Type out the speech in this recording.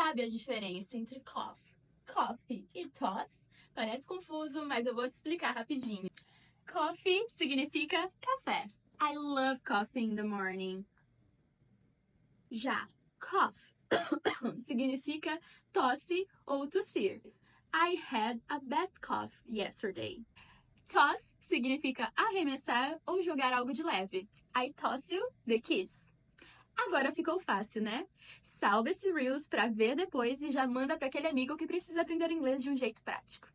sabe a diferença entre coffee e toss? Parece confuso, mas eu vou te explicar rapidinho. Coffee significa café. I love coffee in the morning. Já cough significa tosse ou tossir. I had a bad cough yesterday. Toss significa arremessar ou jogar algo de leve. I toss you the kiss. Agora ficou fácil, né? Salva esse Reels pra ver depois e já manda para aquele amigo que precisa aprender inglês de um jeito prático.